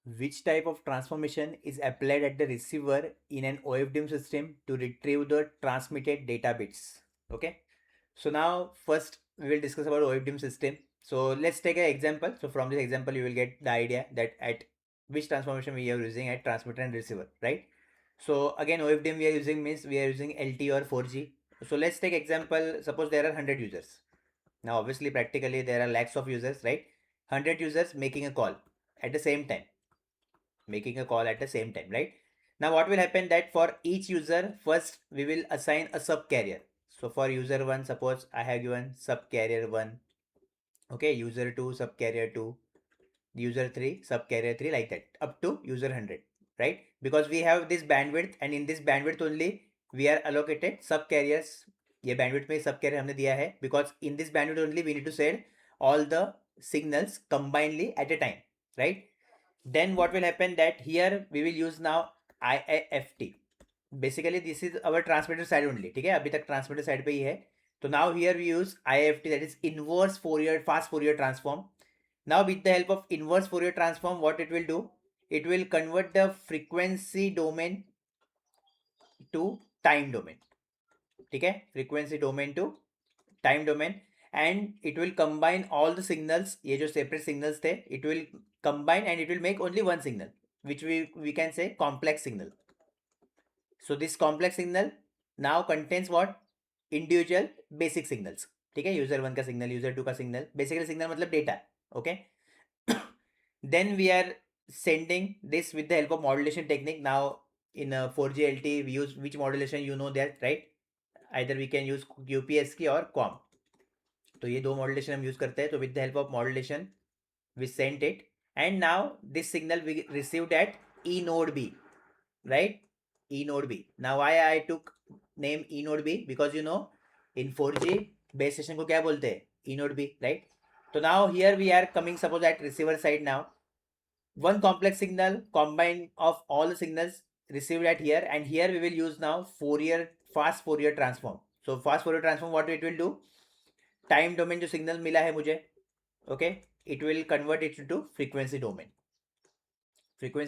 Which type of transformation is applied at the receiver in an OFDM system to retrieve the transmitted data bits? Okay. So now first we will discuss about OFDM system. So let's take an example. So from this example you will get the idea that at which transformation we are using at transmitter and receiver, right? So again OFDM we are using means we are using LTE or 4G. So let's take example. Suppose there are 100 users. Now obviously practically there are lakhs of users, right? 100 users making a call at the same time, right? Now what will happen that for each user, first we will assign a sub carrier. So for user 1, suppose I have given sub carrier 1, okay, user 2 sub carrier 2, user 3 sub carrier 3, like that up to user 100, right? Because we have this bandwidth and in this bandwidth only we are allocated sub carriers. ये bandwidth में sub carrier हमने दिया है because in this bandwidth only we need to send all the signals combinedly at a time, right? Then what will happen that here we will use now IIFT. Basically this is our transmitter side only, ठीक है, अभी तक transmitter side पे ही है. So now here we use IIFT, that is inverse Fourier fast Fourier transform. Now with the help of inverse Fourier transform, what it will do, it will convert the frequency domain to time domain, ठीक है, frequency domain to time domain, and it will combine all the signals. ये जो separate signals थे, it will combine and it will make only one signal, which we can say complex signal. So this complex signal now contains what, individual basic signals, ठीक है, user 1 का signal, user 2 का signal, basically signal मतलब data, okay. Then we are sending this with the help of modulation technique. Now in 4G LTE we use which modulation, you know that, right? Either we can use QPSK or QAM. तो ये दो modulation हम use करते हैं. तो with the help of modulation we sent it, and now this signal we received at E node B, right? E node B. Now why I took name E node B, because you know in 4G base station को क्या बोलते हैं, E node B, right? So now here we are coming, suppose at receiver side. Now one complex signal combined of all the signals received at here, and here we will use now fast Fourier transform. So fast Fourier transform, what it will do, time domain जो signal मिला है मुझे, okay, it will convert it to frequency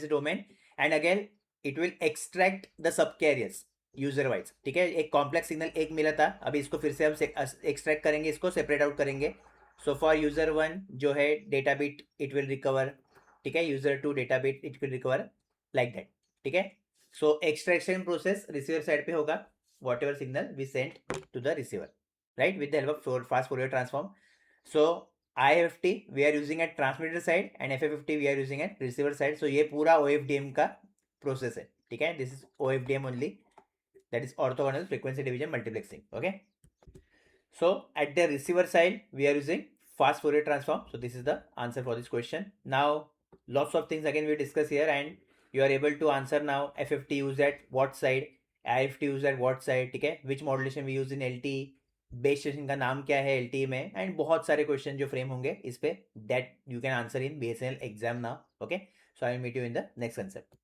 domain and again it will extract the sub carriers user wise, ठीक है. एक complex signal एक मिला था, अभी इसको फिर से हम एक्सट्रैक्ट करेंगे, इसको सेपरेट आउट करेंगे. सो फॉर यूजर 1 जो है data bit it will recover, ठीक है, user 2 data bit it will recover, like that, ठीक है. So extraction process receiver side पे होगा, whatever signal we send to the receiver, right, with the help of fast Fourier transform. So IFT we are using at transmitter side and FFFT we are using at receiver side. So ये पूरा OFDM का process है, ठीक है. This is OFDM only, that is orthogonal frequency division multiplexing, okay. So at the receiver side we are using fast Fourier transform. So this is the answer for this question. Now lots of things again we discuss here, and you are able to answer now. FFT used at what side, IFT used at what side, ठीक है, which modulation we use in LTE, base station का नाम क्या है LTE में, and बहुत सारे question जो फ्रेम होंगे इस पे, that you can answer in BSNL exam now, okay. So I will meet you in the next concept.